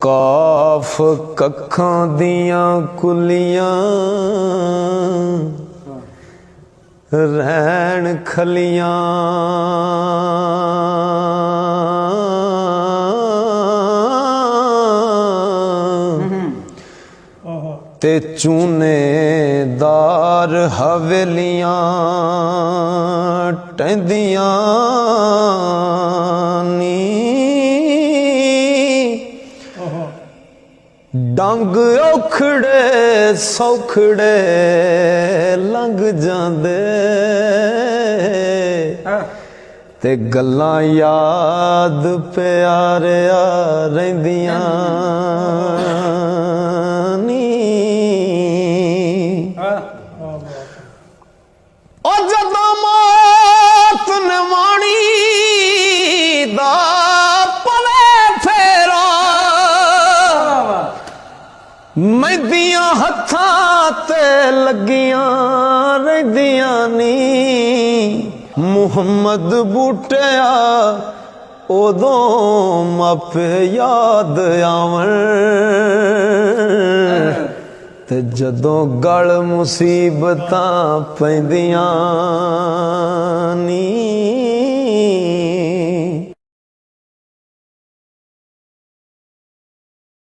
ਕਾਫ ਕੱਖਾਂ ਦੀਆਂ ਕੁਲੀਆਂ ਰਹਿਣ ਖਲੀਆਂ ਤੇ ਚੂਨੇਦਾਰ ਹਵੇਲੀਆਂ ਟਹਿੰਦੀਆਂ ਨੀ ਡੰਗ ਔਖੜੇ ਸੌਖੜੇ ਲੰਘ ਜਾਂਦੇ ਤੇ ਗੱਲਾਂ ਯਾਦ ਪਿਆਰਿਆ ਰਹਿੰਦੀਆਂ ਨੀ ਉਹ ਜਦੋਂ ਮੌਤ ਨਿਵਾਣੀ ਦਾ ਮਹਿੰਦੀਆਂ ਹੱਥਾਂ ਤੇ ਲੱਗੀਆਂ ਰਹਿੰਦੀਆਂ ਨੀ ਮੁਹੰਮਦ ਬੂਟਿਆ ਉਦੋਂ ਮਾਪੇ ਯਾਦ ਆਵਣ ਤੇ ਜਦੋਂ ਗਲ ਮੁਸੀਬਤਾਂ ਪੈਂਦੀਆਂ ਨੀ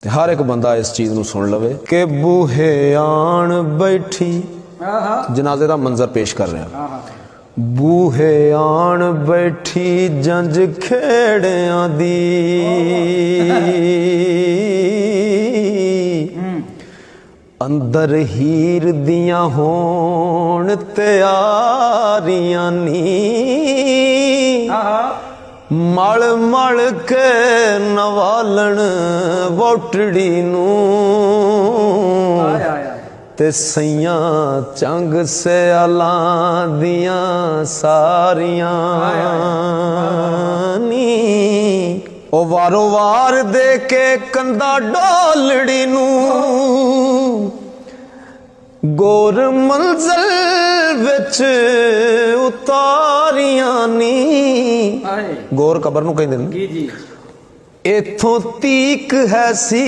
ਤੇ ਹਰ ਇੱਕ ਬੰਦਾ ਇਸ ਚੀਜ਼ ਨੂੰ ਸੁਣ ਲਵੇ ਕਿ ਬੂਹੇ ਆਣ ਬੈਠੀ ਜਨਾਜ਼ੇ ਦਾ ਮੰਜ਼ਰ ਪੇਸ਼ ਕਰ ਰਿਹਾ ਬੂਹੇ ਆਣ ਬੈਠੀ ਜੰਜ ਖੇੜਿਆਂ ਦੀ ਅੰਦਰ ਹੀਰ ਦੀਆਂ ਹੋਣ ਤਿਆਰੀਆਂ ਨੀ ਮਲ ਮਲ ਕੇ ਨਵਾਲਣ ਵੋਟੜੀ ਨੂੰ ਤੇ ਸਈਆਂ ਚੰਗ ਸਿਆਲਾਂ ਦੀਆਂ ਸਾਰੀਆਂ ਨੀ ਉਹ ਵਾਰੋ ਵਾਰ ਦੇ ਕੇ ਕੰਧਾ ਡੋਲੜੀ ਨੂੰ ਗੋਰ ਮੰਜ਼ਲ ਵਿੱਚ ਉਤਾਰੀਆਂ ਨੀ ਗੋਰ ਕਬਰ ਨੂੰ ਕਹਿੰਦੇ ਨੇ ਜੀ ਇਥੋਂ ਤੀਕ ਹੈ ਸੀ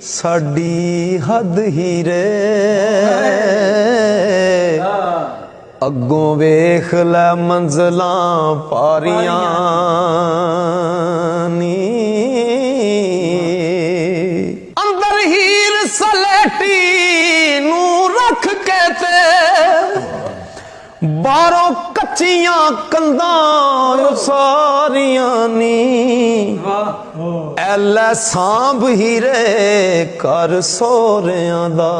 ਸਾਡੀ ਹੱਦ ਹੀਰੇ ਅੱਗੋਂ ਵੇਖ ਲੈ ਮੰਜ਼ਲਾਂ ਪਾਰੀਆਂ ਨੀ ਅੰਦਰ ਹੀਰ ਸਲੇਟੀ ਨੂੰ ਰੱਖ ਕੇ ਤੇ ਬਾਹਰੋਂ ਕੱਚੀਆਂ ਕੰਧਾਂ ਸਾਰੀਆਂ ਨੀ ਐਲੇ ਸਾਂਭ ਹੀਰੇ ਕਰ ਸੋਹਰਿਆਂ ਦਾ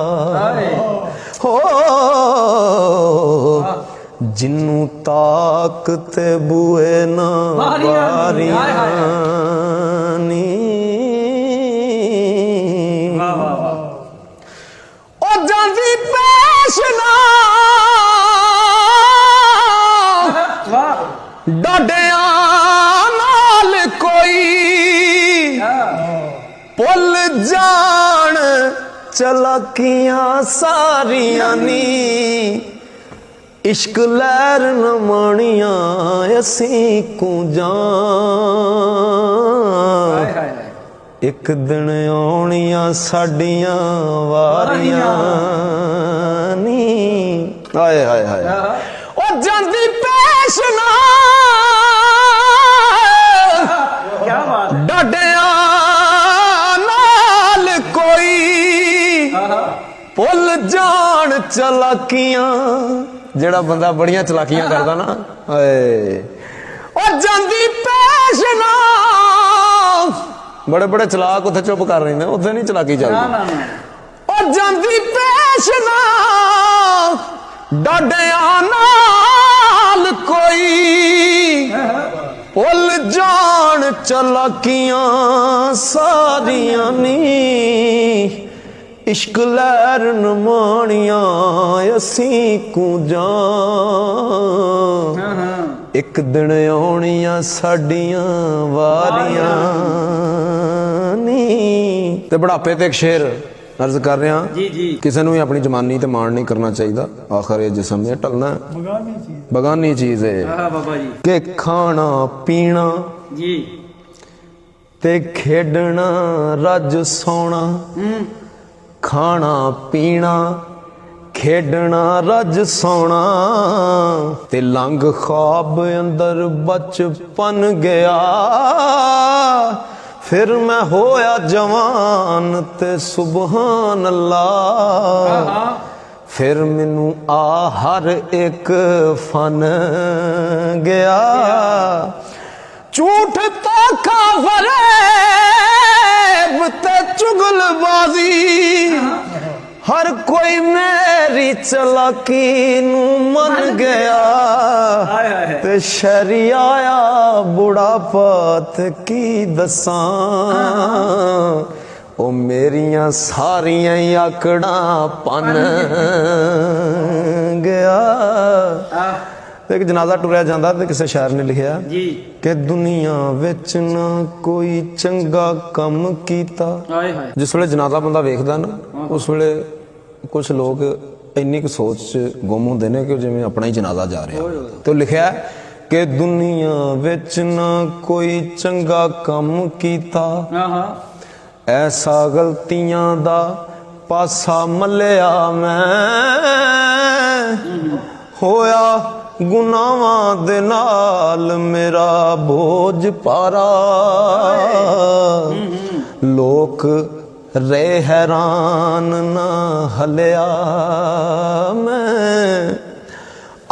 ਹੋ ਜਿਨੂੰ ਤਾਕ ਤੇ ਬੂਏ ਨਾ ਬਾਰੀਆਂ ਨੀ ਉਹ ਜਾਂਦੀ ਪੇਸ਼ ਨਾ ਡਾਡਿਆਂ ਨਾਲ ਕੋਈ ਭੁੱਲ ਜਾਣ ਚਲਾਕੀਆਂ ਸਾਰੀਆਂ ਨੀ ਇਸ਼ਕ ਲਹਿਰ न ਮਾਣੀਆਂ ਅਸੀਂ ਕੁੰਜਾਂ ਇੱਕ ਦਿਨ ਆਉਣੀਆਂ ਸਾਡੀਆਂ ਵਾਰੀਆਂ ਨੀ ਹਾਏ ਹਾਏ ਹਾਏ ਉਹ ਜਾਂਦੀ ਪੇਸ਼ ਨਾ ਡਾਡਿਆਂ ਨਾਲ ਕੋਈ ਭੁੱਲ ਜਾਣ ਚਲਾਕੀਆਂ ਜਿਹੜਾ ਬੰਦਾ ਬੜੀਆਂ ਚਲਾਕੀਆਂ ਕਰਦਾ ਨਾ ਓਏ ਉਹ ਜਾਂਦੀ ਪੇਸ਼ ਨਾ ਬੜੇ ਬੜੇ ਚਲਾਕ ਉੱਥੇ ਚੁੱਪ ਕਰ ਰਹੇ ਨੇ ਉੱਥੇ ਨਹੀਂ ਚਲਾਕੀ ਚੱਲਦੀ ਉਹ ਜਾਂਦੀ ਪੇਸ਼ ਨਾ ਡਾਡਿਆਂ ਨਾਲ ਕੋਈ ਭੁੱਲ ਜਾਣ ਚਲਾਕੀਆਂ ਸਾਰੀਆਂ ਨੀ ਇਸ਼ਕ ਲਹਿਰ न ਮਾਣੀਆਂ ਅਸੀਂ ਕੁੰਜਾਂ ਇੱਕ ਦਿਨ ਆਉਣੀਆਂ ਸਾਡੀਆਂ ਵਾਰੀਆਂ ਨੀ ਤੇ ਬੁਢਾਪੇ ਤੇ ਇੱਕ ਸ਼ੇਰ अर्ज कर रहा जी जी किसी भी अपनी जवानी ते माण नहीं करना चाहिए आखिर ये जिस्म है टलना बगानी चीज है कि खाना पीना जी ਤੇ ਖੇਡਣਾ ਰੱਜ ਸੌਣਾ, ਖਾਣਾ ਪੀਣਾ ਖੇਡਣਾ ਰੱਜ ਸੌਣਾ, ਤੇ ਲੰਘ ख्वाब ਅੰਦਰ ਬਚਪਨ ਗਿਆ। फिर मैं होया जवान ते सुबहान अल्लाह, फिर मैनू आ हर एक फन गया। झूठ धोखा फरेब ते चुगलबाजी, हर कोई मेरी चलाकी नू मन गया। ते शहरी आया बुढ़ापा ते की दसां, ओ मेरियां सारियां आकड़ां पन गया। एक जनाजा टुरिया जांदा ते किसी शायर ने लिखिया कि दुनिया विच ना कोई चंगा कम कीता। जिस वेले जनाजा बंदा वेखदा ना, उस वेले कुछ लोग इन्नी क सोच गुम होंदे ने कि जिवें अपना ही जनाजा जा रहा। तो लिखिया कि दुनिया विच ना कोई चंगा कम कीता, ऐसा गलतियां दा पासा मलिया मैं। होया गुनाहां दे नाल मेरा बोझ पारा, लोक रे हैरान ना हलिया मैं।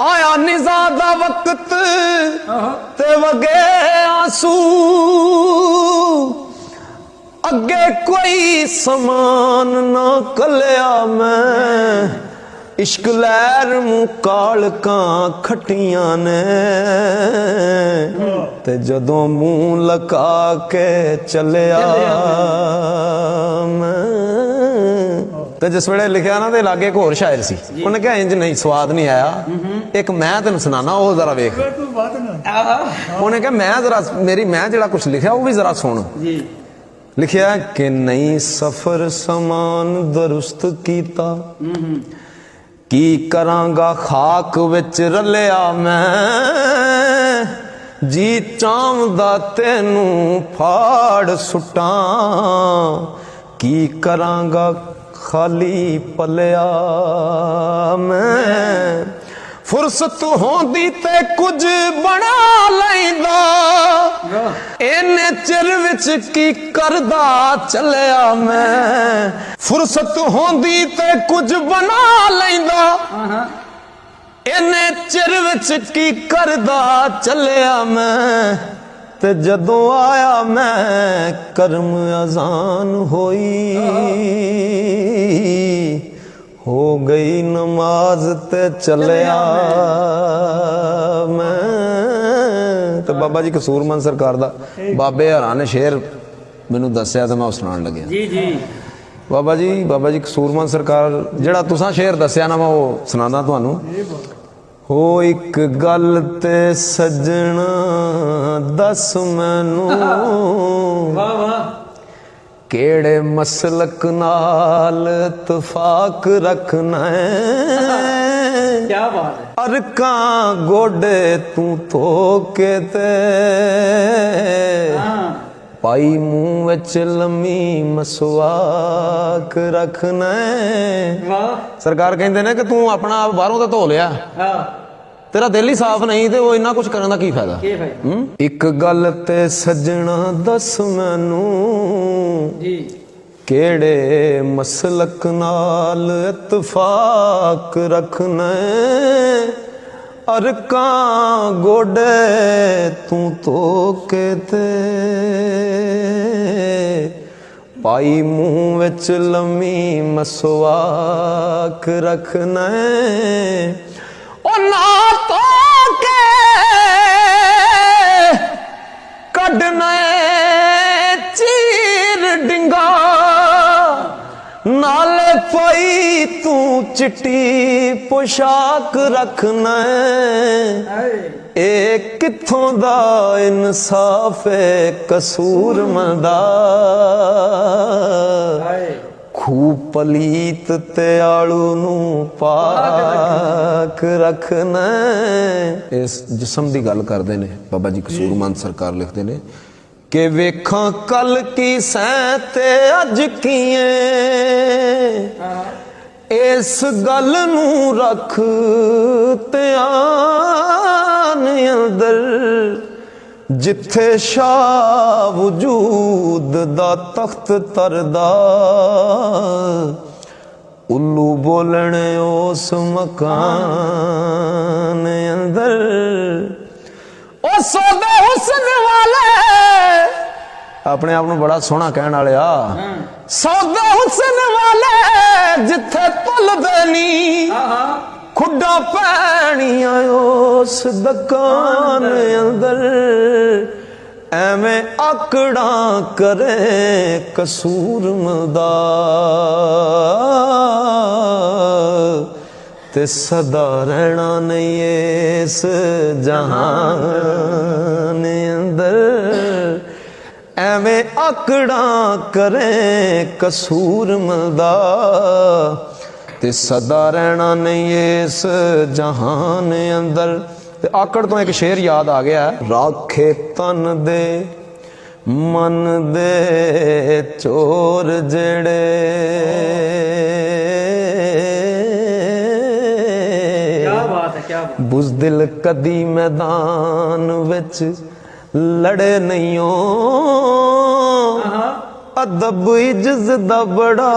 आया निज़ा दा वक्त ते वगे आंसू, अगे कोई समान ना कलिया मैं। इश्क लैर मुकाल कां खटियां ने, ते जदों मुंह लका के चलिया मैं। ते जिस वेले लिखिया ना, ते लागे एक होर शायर सी, उन्हें कहा इंज नहीं स्वाद नहीं आया, एक मैं तेन सुनाना वो जरा वेख। उन्हें कहा मैं जरा मेरी मैं जरा कुछ लिखिया वो भी जरा सुन। लिखिया कि नई सफर समान दुरुस्त कीता, की करांगा खाक विच रलिया मैं। जी चाहदा तेनू फाड़ सुटां, की करांगा खाली पलिया मैं। फुरसत होंदी ते कुछ बना लैंदा, इन्ने चिर विच की करदा चलिया मैं। फुरसत होंदी ते कुछ बना लैंदा, इन्ने चिर विच की करदा चलिया मैं। ते जदों आया मैं करम अजान होई, हो गई नमाज ते चलिया मैं। तो बाबा जी कसूरमंद सरकार दा बाबे हरा ने शेर मैनू दस्या तो मैं सुनान लग्या। बाबा जी कसूरमंद सरकार जिहड़ा तुसां शेर दस्या ना, मैं वो सुनाना तुहानू। हो एक गल ते सजना दस मैनू, केड़े मसलक नाल इत्तफाक रखना है। क्या बात है। अरकां गोडे तू धोके ते, पाई मुंह विच लम्मी मसवाक रखना है। सरकार कहंदे ने कि तू अपना आप बाहरों तो धो लिया, तेरा दिल ही साफ नहीं ते वो इन्ना कुछ करने का की फायदा। एक गल ते सजना दस मैनू, केड़े मसलक नाल इत्तफाक रखना है। अरकां गोडे तू धोके ते, पाई मुंह विच लम्मी मसवाक रखना है। ओ ना तो के कढना चीर डिंगा, नाले पाई तू चिट्टी पोशाक रखना है। ए कित्थों दा इंसाफ है कसूरमंदा, खूब पलीत ते आलू नू पाक रखना। इस जिस्म की गल करते ने बाबा जी कसूरमंद सरकार लिखते ने कि वेखां कल की सैं ते अज कीए इस गल नूं रख ध्यान अंदर जिथे शाह वजूद दा तख्त तरदा उल्लू बोलने उस मकान अंदर ओ सौदे हुस्न वाले अपने आप को बड़ा सोहना कहने वाले सौदे हुस्न वाले जिथे भुलदे नी खुडा पैणियां उस दुकान अंदर एवें आकड़ा करे कसूर मदा ते सदा रहना नहीं इस जहान अंदर एवें आकड़ा करे कसूर मदा ते सदा रहना नहीं इस जहान अंदर। ते आकड़ तो एक शेर याद आ गया, राखे तन दे मन दे चोर जेड़े बुज़दिल कदी मैदान विच लड़े नहीं हो अदब इज्जत दा बड़ा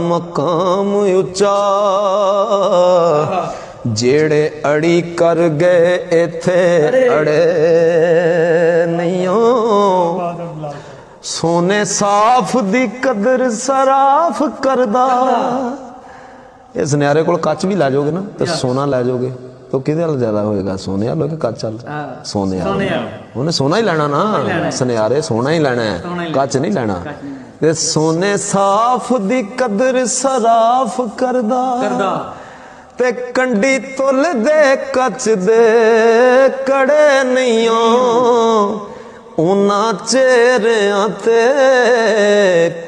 मकाम उच्चा जेड़े अड़ी कर गए इथे अड़े नहीं हो सोने साफ दी कदर सराफ करदा इस सुनहरे को कच भी लै जाओगे ना तो सोना लै जाओगे तो किहदे नाल ज्यादा होएगा सोने वालों के कच वाल सोने उन्हें सोना ही लेना ना सुनहरे सोना ही लेना है कच नहीं लेना ते सोने साफ दी कदर सराफ करदा ते कंडी तुल दे कच दे कड़े नहीं हो उना चेहरियां ते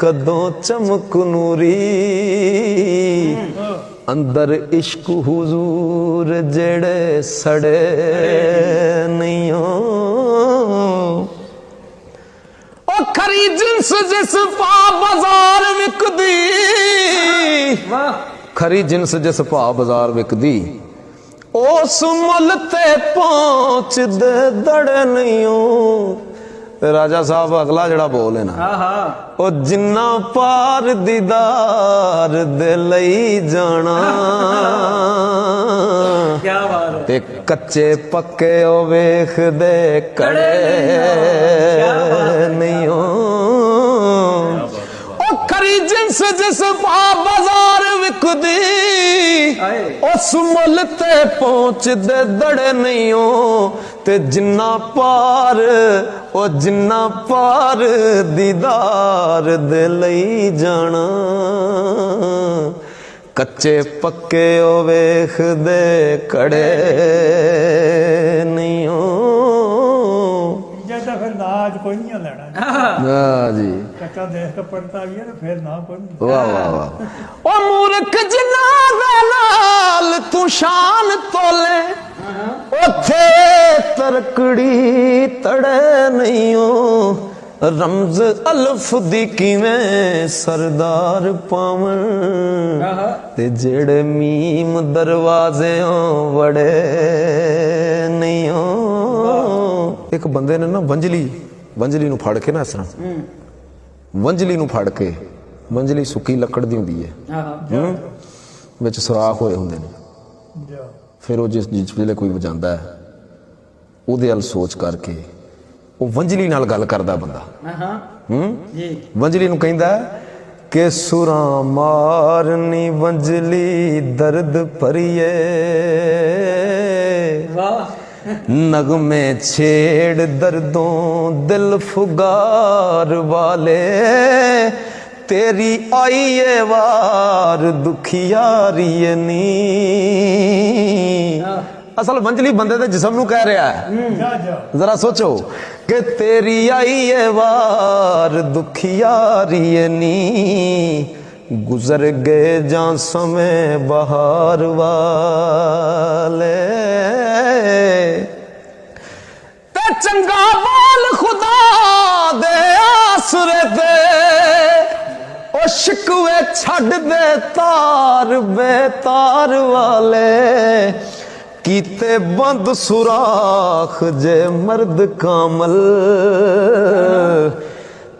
कदों चमक नूरी अंदर इश्क हुजूर जेड़े सड़े नहीं हो ओ खरी जिन्स जिस पा बाजार विकदी खरी जिन्स जिस पा बाजार विकदी उस मुल ते पहुंच दे दड़े नहीं हो। राजा साहब अगला जड़ा बोल है ना ओ जिन्ना पार दीदार दे लई जाना क्या बात है ते कच्चे पक्के ओ वेख दे कड़े नहीं हो ओ खरी जिन्स जिस पा बाजार विकदी उस मुल ते पहुंच दे दड़े नहीं हो ते जिन्ना पार ओ जिन्ना पार दीदार दे लई जाना कच्चे पक्के ओ वेख दे कड़े नहीं हो फिर नाज कोई नहीं लेना जी कच्चा देख के पड़ता भी है तो फिर ना कोई वाह वाह वाह ओ मूर्ख जिन्ना दे नाल तू शान तोले ओथे तरकड़ी तड़े नहीं हो रमज अल्फ दी किवें सरदार पावन ते जेड़े मीम दरवाजे वड़े नहीं हो। एक बंदे ने ना वंजली नूं फड़ के ना इस तरह वंजली नूं फड़ के वंजली सुक्की लकड़ दी हुंदी है विच सुराख होए हुंदे ने फिर वो जिस वेले कोई वजांदा है उहदे अल सोच करके वो वंजली नाल गल करदा बंदा वंजली नूं कहंदा कि सुरां मारनी वंजली दर्द भरिए नगमे छेड़ दर्दों दिल फुगार वाले तेरी आई ये वार दुखियारी नी असल वंजली बंदे दे जिस्म नूं कह रहा है जरा सोचो कि तेरी आई ये वार दुखियारी नी गुजर गए जा समय बहार वाले ते चंगा बोल खुदा दे आसरे ते ओ शिकवे छड़ दे तार बेतार वाले कीते बंद सुराख जे मर्द कामल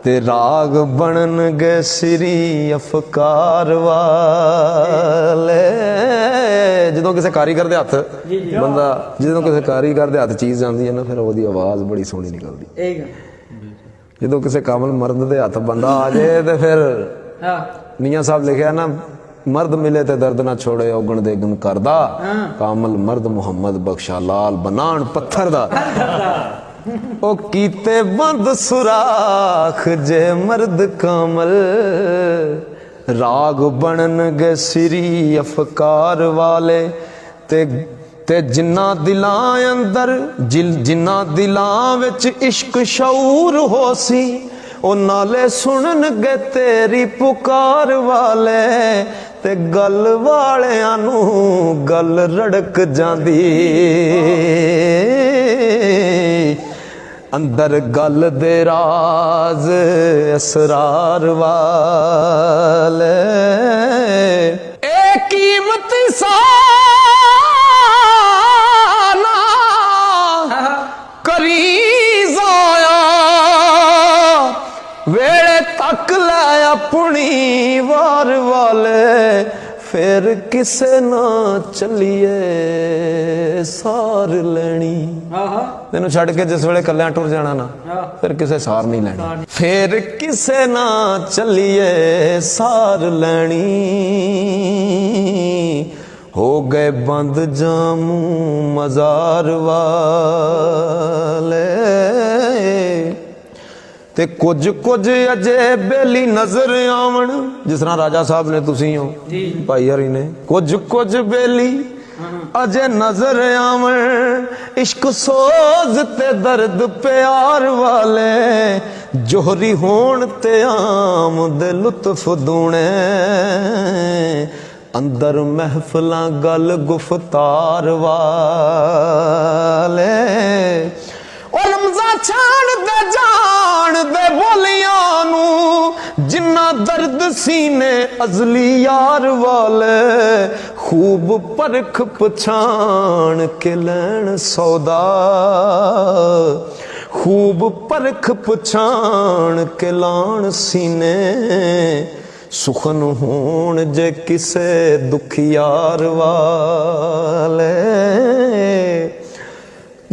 ते राग बनन गे सिरी अफकार वाले। ਜਦੋਂ ਕਿਸੇ ਕਾਰੀਗਰ ਦੇ ਹੱਥ ਬੰਦਾ ਜਦੋਂ ਕਿਸੇ ਕਾਰੀਗਰ ਦੇ ਹੱਥ ਚੀਜ਼ ਜਾਂਦੀ ਹੈ ਨਾ ਫਿਰ ਉਹਦੀ ਆਵਾਜ਼ ਬੜੀ ਸੋਹਣੀ ਨਿਕਲਦੀ। ਜਦੋਂ ਕਿਸੇ ਕਾਮਲ ਮਰਦ ਦੇ ਹੱਥ ਬੰਦਾ ਆ ਜਾਏ ਤੇ ਫਿਰ ਮੀਆਂ ਸਾਹਿਬ ਲਿਖਿਆ ਨਾ मर्द मिले ते दर्द ना छोड़े औगण दे गुन करदा कामल मर्द मुहम्मद बख्शा लाल बनान पत्थर दा ओ कीते बंद सुराख जे मर्द कामल राग बनन गे सिरी अफकार वाले ते जिन्ना दिलां अंदर जिन्ना दिलां विच इश्क शऊर होसी ओ नाले सुनन गे तेरी पुकार वाले ते गल वालियां नू गल रड़क जांदी अंदर गल दे राज असरार वाले ए कीमती साना करी जाया वेले तक लै अपनी वार वाले फिर किसे ना चलिए सार लेनी तेनू छड़ के जिस वेले कल्लियां टुर जाना ना फिर किसे सार नहीं लेनी फिर किसे ना चलिए सार लेनी हो गए बंद जामू मजार वाले ते कुछ कुछ अजे बेली नजर आवन जिस तरह राजा साहब ने तुसी हो भाई हरी ने कुछ कुछ बेली अजे नजर आवन इश्क सोज ते दर्द प्यार वाले जोहरी होण ते आम दे लुत्फ दूने अंदर महफिलां गल गुफ्तार वाले और रमज़ा छाण दे जान दे बोलियां नू जिन्ना दर्द सीने अजली यार वाले खूब परख पछाण के लैन सौदा खूब परख पछाण के लाण सीने सुखन होण जे किसे दुखियार वाले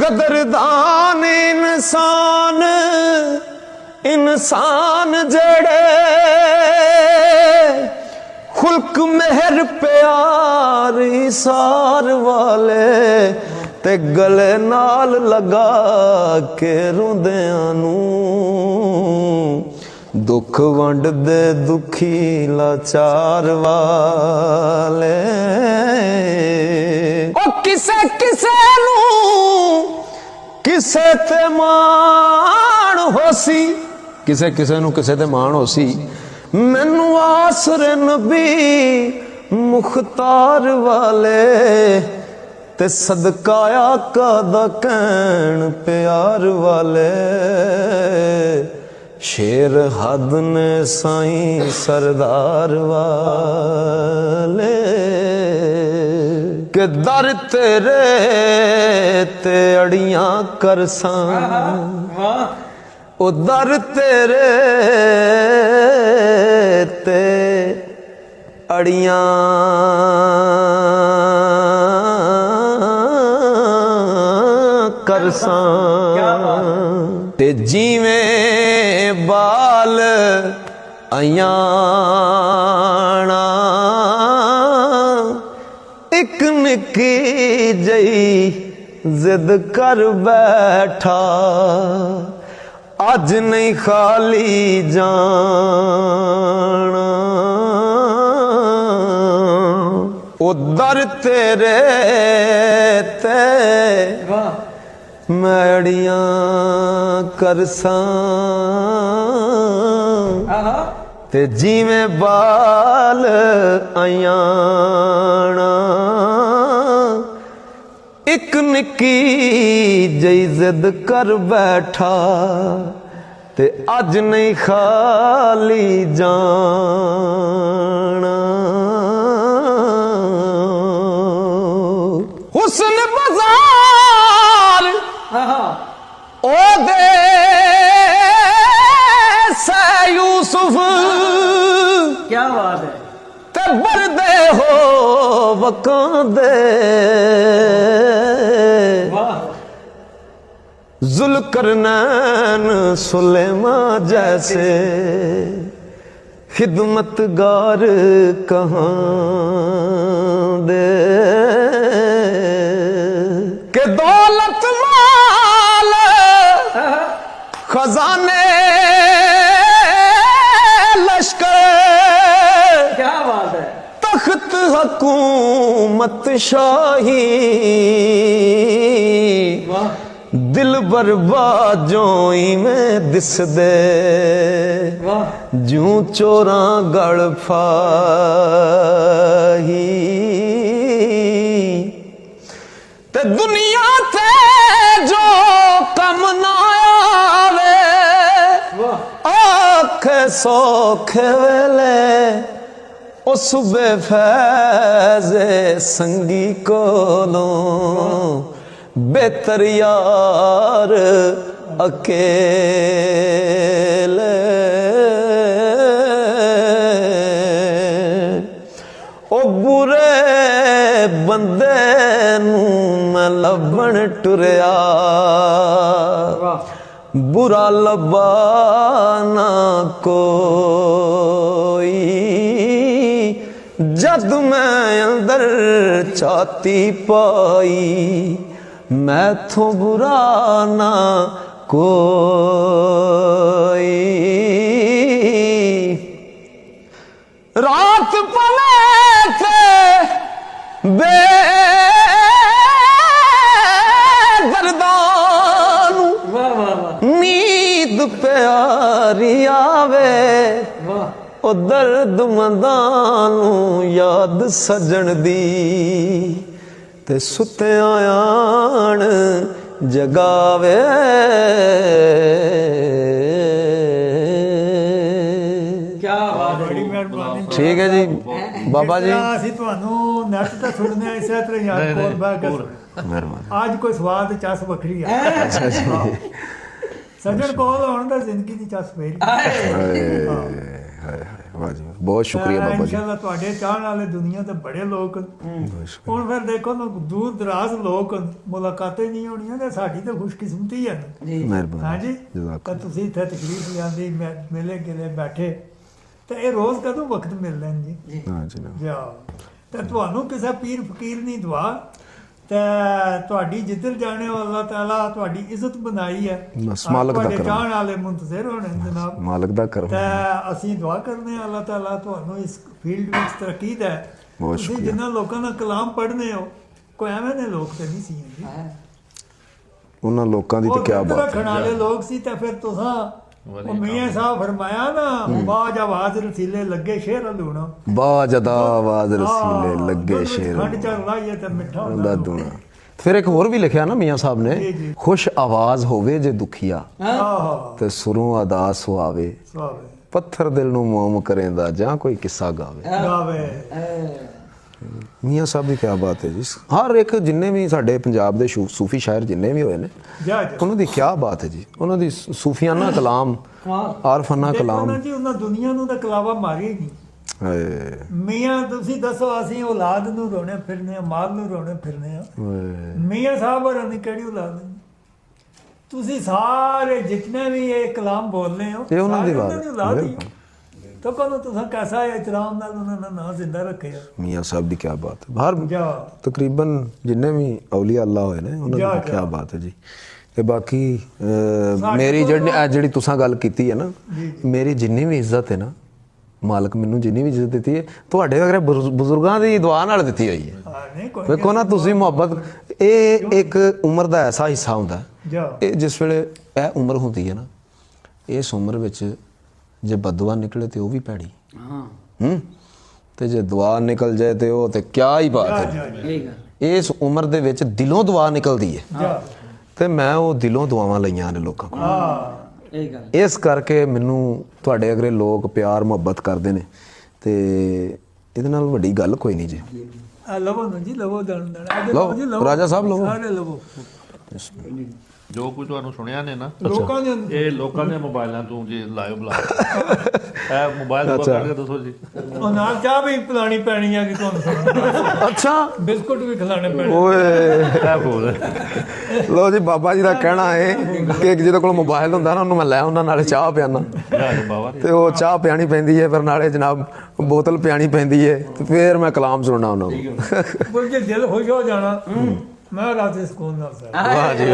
गदरदान इंसान इंसान जड़े खुल्क मेहर प्यार इसार वाले ते गले नाल लगा के रोंदियां नू दुख वंड दे दुखी लाचार वाले ओ किसे किसे नू किसे ते मान होसी किसे किसे नू किसे ते मान होसी मैनू आसरे नबी मुख्तार वाले ते सदका आका दा कहण प्यार वाले शेर हद ने साईं सरदार वाले के दर तेरे ते अड़ियां करसां ओ दर तेरे ते अड़ियां करसां ते जीवें बाल अयाना एक निकी जई जिद कर बैठा अज नहीं खाली जाना उधर तेरे ते मैड़ियां करसां ते जिवें बाल अयाना एक निकी जई जिद कर बैठा ਤੇ ਅੱਜ ਨਹੀਂ ਖਾਲੀ ਜਾਣਾ ਹੁਸਨ ਬਾਜ਼ਾਰ ਉਹਦੇ ਸੈ ਯੂਸੁਫ क्या बात है ਤੇ ਬਰਦੇ ਹੋ ਵਕਾਂਦੇ वाह जुल्करनैन सुलेमा जैसे खिदमतगार कहाँ दे के दौलत माल खजाने लश्कर क्या बात है तख्त हुकूमत शाही वाह दिल बर्बादों में दिस दे वाह जूं चोरां गल फाही ते दुनिया ते जो कम ना आवे वाह आखे सौखे वेले ओ सुबह फैज़े संगी कोलों बेहतर यार अकेले ओ बुरे बंदे नूं मैं लभण टुरिया वाह बुरा लबा ना कोई जद मैं अंदर छाती पाई मैथों बुरा ना कोई रात पले थे बेदर्दानू वाह वाह वाह नींद प्यारी आवे वाह ओ दर्द मंदानू याद सजन दी ते सुत्या आण जगावे क्या बात है ਬੜੀ ਮਿਹਰਬਾਨੀ ठीक है जी बाबा जी ਅਸੀਂ ਤੁਹਾਨੂੰ ਨੈਟ ਤੇ ਸੁਣਨੇ ਆ ਇਸੇ ਤਰ੍ਹਾਂ ਯਾਦ ਕੋਲ ਬੈ ਕੇ मेहरबानी ਅੱਜ ਕੋਈ ਸਵਾਦ ਚਸ ਵੱਖਰੀ ਆ अच्छा जी ਸੱਜਣ ਕੋਲ ਆਉਣ ਦਾ ਜ਼ਿੰਦਗੀ ਦੀ ਚਸ ਫੇਰ हाय वाह जी बहुत शुक्रिया बाबा जी ਇਨਸ਼ਾਅੱਲਾ ਤੁਹਾਡੇ ਚਾਹਣ ਵਾਲੇ ਦੁਨੀਆ ਤੇ ਬੜੇ ਲੋਕ बहुत शुक्रिया ਹੁਣ ਫਿਰ ਦੇਖੋ ਨਾ ਦੂਰ ਦਰਾਜ਼ ਲੋਕ ਮੁਲਾਕਾਤਾਂ ਨਹੀਂ ਹੋਣੀਆਂ ਤੇ ਸਾਡੀ ਤਾਂ ਖੁਸ਼ਕਿਸਮਤੀ ਹੈ जी मेहरबानी ਹਾਂਜੀ जज़ाक ਤਾਂ ਤੁਸੀਂ ਇੱਥੇ ਤਕਲੀਫ ਜਾਂਦੀ ਮਿਲੇ ਗਿਲੇ ਬੈਠੇ ਤੇ ਇਹ ਰੋਜ਼ ਕਦੋਂ ਵਕਤ ਮਿਲਦਾ ਜੀ हाँ जी ना ਜਾ ਤੇ ਤੁਹਾਨੂੰ ਕਿਸੇ ਪੀਰ ਫਕੀਰ ਨਹੀਂ ਦੁਆ ਤੇ ਤੁਹਾਡੀ ਜਿੱਧਰ ਜਾਣੇ ਹੋ ਅੱਲਾਹ ਤਾਲਾ ਤੁਹਾਡੀ ਇੱਜ਼ਤ ਬਣਾਈ ਹੈ ਬਸ ਮਾਲਕ ਦਾ ਤੁਹਾਡੇ ਕਰਮ। ਚਾਹਣ ਵਾਲੇ ਮੁੰਤਜ਼ਰ ਹੋਣੇ ਨੇ ਜਨਾਬ मालिक दा करम ਤੇ ਅਸੀਂ ਦੁਆ ਕਰਨੇ ਆ ਅੱਲਾਹ ਤਾਲਾ ਤੁਹਾਨੂੰ ਇਸ ਫੀਲਡ ਵਿੱਚ ਤਰੱਕੀ ਦੇ ਬਹੁਤ ਤੁਸੀਂ ਸ਼ੁਕਰੀਆ। ਜਿਨ੍ਹਾਂ ਲੋਕਾਂ ਦਾ ਕਲਾਮ ਪੜ੍ਹਨੇ ਹੋ ਕੋਈ ਐਵੇਂ ਦੇ ਲੋਕ ਤੇ ਨਹੀਂ ਸੀ ਜੀ ਉਹਨਾਂ ਲੋਕਾਂ ਦੀ ਉਹ ਤੇ ਕੀ ਬਾਤ ਰੱਖਣ ਵਾਲੇ ਲੋਕ ਸੀ ਤਾਂ ਫਿਰ ਤੁਸੀਂ ਉਹ ਮੀਆਂ ਸਾਹਿਬ ਫਰਮਾਇਆ ਨਾ ਬਾਜ ਆਵਾਜ਼ ਰਸੀਲੇ ਲੱਗੇ ਸ਼ੇਰ ਲੂਣਾ ਬਾਜਦਾ ਆਵਾਜ਼ ਰਸੀਲੇ ਲੱਗੇ ਸ਼ੇਰ ਖੰਡ ਚੜ ਲਾਈਏ ਤੇ ਮਿੱਠਾ ਦਾ ਹੁੰਦਾ ਦੂਣਾ ਫਿਰ ਇੱਕ ਹੋਰ ਵੀ ਲਿਖਿਆ ਨਾ ਮੀਆਂ ਸਾਹਿਬ ਜੀ, ਨੇ ਜੀ। ਖੁਸ਼ ਆਵਾਜ਼ ਹੋਵੇ ਜੇ ਦੁਖੀਆ ਆਹ ਤੇ ਸੁਰੋਂ ਅਦਾਸ ਹੋਵੇ ਸਵਾਬ ਪੱਥਰ ਦਿਲ ਨੂੰ ਮੋਮ ਕਰੇਂਦਾ ਜਾਂ ਕੋਈ ਕਿੱਸਾ ਗਾਵੇ ਗਾਵੇ ਮੀਆਂ ਸਾਹਿਬ ਦੀ ਕੀ ਬਾਤ ਹੈ ਜੀ ਹਰ ਇੱਕ ਜਿੰਨੇ ਵੀ ਸਾਡੇ ਪੰਜਾਬ ਦੇ ਸੂਫੀ ਸ਼ਾਇਰ ਜਿੰਨੇ ਵੀ ਹੋਏ ਨੇ ਜਾ ਉਹਨਾਂ ਦੀ ਕੀ ਬਾਤ ਹੈ ਜੀ ਉਹਨਾਂ ਦੀ ਸੂਫੀਆਨਾ ਕਲਾਮ ਆਰਫਾਨਾ ਦੇਖੋ ਕਲਾਮ ਨਾ ਜੀ ਉਹਨਾਂ ਦੁਨੀਆ ਨੂੰ ਤਾਂ ਕਲਾਵਾ ਮਾਰੀ ਨਹੀਂ ਹਾਏ ਮੀਆਂ ਤੁਸੀਂ ਦੱਸੋ ਅਸੀਂ ਔਲਾਦ ਨੂੰ ਰੋਣੇ ਫਿਰਨੇ ਆ ਮਾਲ ਨੂੰ ਰੋਣੇ ਫਿਰਨੇ ਆ ਹਾਏ ਮੀਆਂ ਸਾਹਿਬ ਹੋਰਾਂ ਦੀ ਕਿਹੜੀ ਔਲਾਦ ਹੈ ਤੁਸੀਂ ਸਾਰੇ ਜਿਤਨੇ ਵੀ ਇਹ ਕਲਾਮ ਬੋਲਨੇ ਹੋ ਇਹ ਉਹਨਾਂ ਦੀ ਸਾਰੇ ਬਾਤ ਔਲਾਦ ਹੀ ਤਾਂ ਕਹੋ ਤੁਸੀਂ ਕੈਸਾ ਇਤਰਾਮ ਨਾਲ ਉਹਨਾਂ ਦਾ ਨਾਂ ਜ਼ਿੰਦਾ ਰੱਖਿਆ ਮੀਆਂ ਸਾਹਿਬ ਦੀ ਕੀ ਬਾਤ ਹੈ ਹਰ ਜਾ ਤਕਰੀਬਨ ਜਿੰਨੇ ਵੀ ਔਲੀਆ ਅੱਲਾ ਹੋਏ ਨੇ ਉਹਨਾਂ ਜਾ, ਦੀ ਜਾ। ਕੀ ਬਾਤ ਹੈ ਜੀ ਤੇ ਬਾਕੀ ਮੇਰੀ ਜਿਹੜੀ ਤੁਸੀਂ ਗੱਲ ਕੀਤੀ ਹੈ ਨਾ ਮੇਰੀ ਜਿੰਨੀ ਵੀ ਇੱਜ਼ਤ ਹੈ ਨਾ ਮਾਲਕ ਮੈਨੂੰ ਜਿੰਨੀ ਵੀ ਇੱਜ਼ਤ ਦਿੱਤੀ ਹੈ ਤੁਹਾਡੇ ਵਗੈਰਾ ਬਜ਼ੁਰਗਾਂ ਦੀ ਦੁਆ ਨਾਲ ਦਿੱਤੀ ਹੋਈ ਹੈ ਨਹੀਂ ਕੋਈ ਵੇਖੋ ਨਾ ਤੁਸੀਂ ਮੁਹੱਬਤ ਇਹ ਇੱਕ ਉਮਰ ਦਾ ਐਸਾ ਹਿੱਸਾ ਹੁੰਦਾ ਜਾ ਇਹ ਜਿਸ ਵੇਲੇ ਇਹ ਉਮਰ ਹੁੰਦੀ ਹੈ ਨਾ ਇਸ ਉਮਰ ਵਿੱਚ ਜੇ ਬਦਦੁਆ ਨਿਕਲੇ ਤੇ ਉਹ ਵੀ ਭੈੜੀ हाँ ਤੇ ਜੇ ਦੁਆ ਨਿਕਲ ਜਾਏ ਤੇ ਉਹ ਤੇ ਕਿਆ ਹੀ ਬਾਤ ਹੈ यही गल ਇਸ ਉਮਰ ਦੇ ਵਿੱਚ ਦਿਲੋਂ ਦੁਆ ਨਿਕਲਦੀ ਹੈ ਜਾ ਤੇ ਮੈਂ ਉਹ ਦਿਲੋਂ ਦੁਆਵਾਂ ਲਈਆਂ ਨੇ ਲੋਕਾਂ ਕੋਲ ਹਾਂ ਇਹ ਗੱਲ ਇਸ ਕਰਕੇ ਮੈਨੂੰ ਤੁਹਾਡੇ ਅਗਰੇ ਲੋਕ ਪਿਆਰ ਮੁਹੱਬਤ ਕਰਦੇ ਨੇ ਤੇ ਇਹਦੇ ਨਾਲ ਵੱਡੀ ਗੱਲ ਕੋਈ ਨਹੀਂ ਜੀ। ਆ ਲਵੋ ਨੂੰ ਜੀ, ਲਵੋ ਦਾਣ ਦਾਣ ਲਓ, ਰਾਜਾ ਸਾਹਿਬ ਲਵੋ। ਸਾਰੇ ਲਵੋ। ਜੋ ਕੁਝ ਤੁਹਾਨੂੰ ਸੁਣਿਆ ਨੇ ਨਾ, ਲੋਕਾਂ ਦੇ ਇਹ ਲੋਕਾਂ ਦੇ ਮੋਬਾਈਲਾਂ ਤੋਂ ਜੀ ਲਾਈਵ ਬੁਲਾ ਇਹ ਮੋਬਾਈਲ ਤੋਂ ਕੱਢ ਕੇ ਦੱਸੋ ਜੀ। ਉਹ ਨਾਲ ਚਾਹ ਵੀ ਪਿਲਾਣੀ ਪੈਣੀ ਆ ਕਿ ਤੁਹਾਨੂੰ ਸੁਣਨਾ। ਅੱਛਾ ਬਿਸਕੁਟ ਵੀ ਖਿਲਾਣੇ ਪੈਣੇ। ਓਏ ਇਹ ਬੋਲ ਲੋ ਜੀ, ਬਾਬਾ ਜੀ ਦਾ ਕਹਿਣਾ ਹੈ ਕਿ ਜਿਹਦੇ ਕੋਲ ਮੋਬਾਈਲ ਹੁੰਦਾ ਨਾ ਉਹਨੂੰ ਮੈਂ ਲੈ ਉਹਨਾਂ ਨਾਲੇ ਚਾਹ ਪਿਆਣਾ ਬਾਬਾ ਤੇ ਉਹ ਚਾਹ ਪਿਆਣੀ ਪੈਂਦੀ ਹੈ, ਫਿਰ ਨਾਲੇ ਜਨਾਬ ਬੋਤਲ ਪਿਆਣੀ ਪੈਂਦੀ ਹੈ ਤੇ ਫਿਰ ਮੈਂ ਕਲਾਮ ਸੁਣਨਾ ਉਹਨਾਂ ਨੂੰ। ਬੋਲ ਕੇ ਦਿਲ ਖੁਸ਼ ਹੋ ਜਾਣਾ। ਮੈਂ ਰਾਤ ਸਕੂਨ ਨਾਲ ਸਰ। ਵਾਹ ਜੀ।